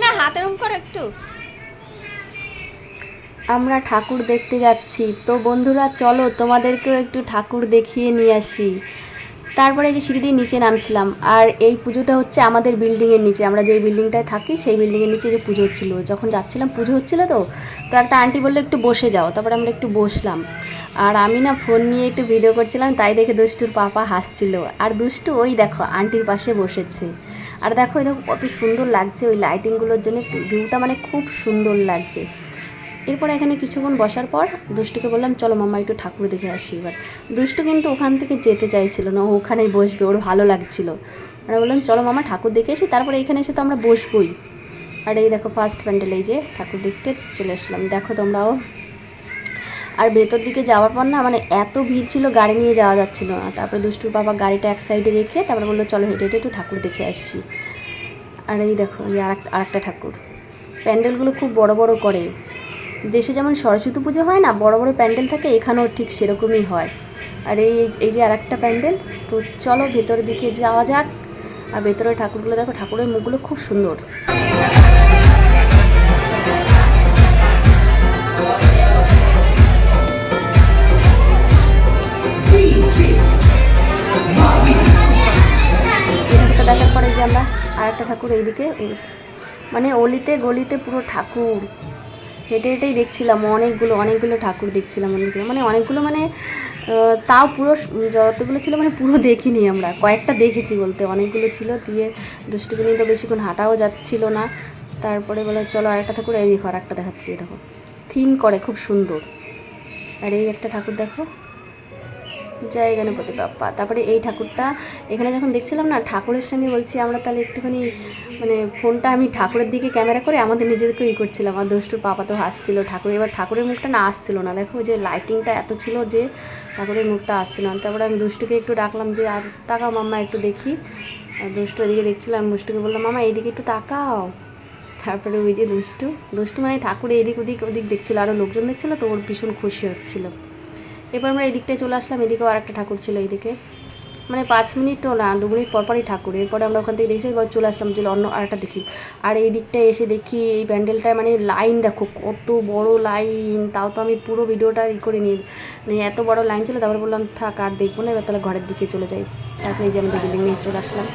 না হাতে রুম করো একটু। আমরা ঠাকুর দেখতে যাচ্ছি, তো বন্ধুরা চলো তোমাদেরকেও একটু ঠাকুর দেখিয়ে নিয়ে আসি। তারপরে এই যে সিঁড়ি দিয়ে নিচে নামছিলাম, আর এই পুজোটা হচ্ছে আমাদের বিল্ডিংয়ের নিচে, আমরা যেই বিল্ডিংটায় থাকি সেই বিল্ডিংয়ের নিচে যে পুজো হচ্ছিলো, যখন যাচ্ছিলাম পুজো হচ্ছিলো, তো একটা আন্টি বললো একটু বসে যাও, তারপরে আমরা একটু বসলাম। আর আমি না ফোন নিয়ে একটু ভিডিও করছিলাম, তাই দেখে দুষ্টুর পাপা হাসছিল, আর দুষ্টু ওই দেখো আন্টির পাশে বসেছে। আর দেখো এই দেখো কত সুন্দর লাগছে, ওই লাইটিংগুলোর জন্য ভিউটা মানে খুব সুন্দর লাগছে। এরপর এখানে কিছুক্ষণ বসার পর দুষ্টুকে বললাম চলো মাম্মা একটু ঠাকুর দেখে আসি। এবার দুষ্টু কিন্তু ওখান থেকে যেতে চাইছিল না, ও ওখানেই বসবে, ওর ভালো লাগছিল। আমরা বললাম চলো মামা ঠাকুর দেখে আসি, তারপরে এখানে এসে তো আমরা বসবই। আর এই দেখো ফার্স্ট প্যান্ডেল, এই যে ঠাকুর দেখতে চলে আসলাম, দেখো তোমরাও। আর ভেতর দিকে যাওয়ার পর না মানে এত ভিড় ছিল, গাড়ি নিয়ে যাওয়া যাচ্ছিল না। তারপরে দুষ্টুর বাবা গাড়িটা এক সাইডে রেখে তারপরে বললো চলো হেঁটে হেঁটে একটু ঠাকুর দেখে আসি। আর এই দেখো এই আরেকটা ঠাকুর। প্যান্ডেলগুলো খুব বড় বড় করে, দেশে যেমন সরস্বতী পুজো হয় না বড় বড় প্যান্ডেল থাকে, এখানেও ঠিক সেরকমই হয়। আর এই যে আরেকটা প্যান্ডেল। তো চলো ভেতরের দিকে যাওয়া যাক। আর ভেতরের ঠাকুরগুলো দেখো, ঠাকুরের মুখগুলো খুব সুন্দর। এই ঠাকুরটা দেখার পরে যে আমরা আরেকটা ঠাকুর এইদিকে, মানে অলিতে গলিতে পুরো ঠাকুর, হেঁটে হেঁটেই দেখছিলাম, অনেকগুলো ঠাকুর দেখছিলাম, অনেকগুলো মানে তাও পুরো যতগুলো ছিল মানে পুরো দেখিনি, আমরা কয়েকটা দেখেছি বলতে, অনেকগুলো ছিল। দিয়ে দুষ্টুকে নিয়ে তো বেশিক্ষণ হাঁটাও যাচ্ছিল না। তারপরে বলে চলো আরেকটা ঠাকুর, এই দেখো আরেকটা দেখাচ্ছি, দেখো থিম করে খুব সুন্দর। আর এই একটা ঠাকুর দেখো, জয় গণপতি বাপ্পা। তারপরে এই ঠাকুরটা এখানে যখন দেখছিলাম না, ঠাকুরের সঙ্গে বলছি আমরা তাহলে একটুখানি মানে ফোনটা আমি ঠাকুরের দিকে ক্যামেরা করে আমাদের নিজেদেরকে করছিলাম। আর দুষ্টুর পাপা তো হাসছিল ঠাকুর, এবার ঠাকুরের মুখটা না আসছিল না, দেখো যে লাইটিংটা এত ছিল যে ঠাকুরের মুখটা আসছিল না। তারপরে আমি দুষ্টুকে একটু ডাকলাম যে আর তাকাও মাম্মা একটু দেখি। আর দুষ্টু এদিকে দেখছিলাম, আমি দুষ্টুকে বললাম মামা এইদিকে একটু তাকাও। তারপরে ওই যে দুষ্টু মানে ঠাকুর এদিক ওদিক দেখছিলো, আরও লোকজন দেখছিলো, তো ওর ভীষণ খুশি হচ্ছিলো। এবার আমরা এই দিকটায় চলে আসলাম, এদিকেও আর একটা ঠাকুর ছিল এইদিকে, মানে 5 মিনিটও না 2 মিনিট পরই ঠাকুর। এরপরে আমরা ওখান থেকে দেখছি, এবার চলে আসলাম যে অন্য আরেকটা দেখি। আর এই দিকটায় এসে দেখি এই প্যান্ডেলটায় মানে লাইন দেখো কত বড় লাইন, তাও তো আমি পুরো ভিডিওটা করে নিই, মানে এত বড় লাইন ছিল। তারপরে বললাম থাক আর দেখবো না, এবার তাহলে ঘরের দিকে চলে যাই। তারপরে এই যে আমাদের বিল্ডিং নিয়ে চলে আসলাম।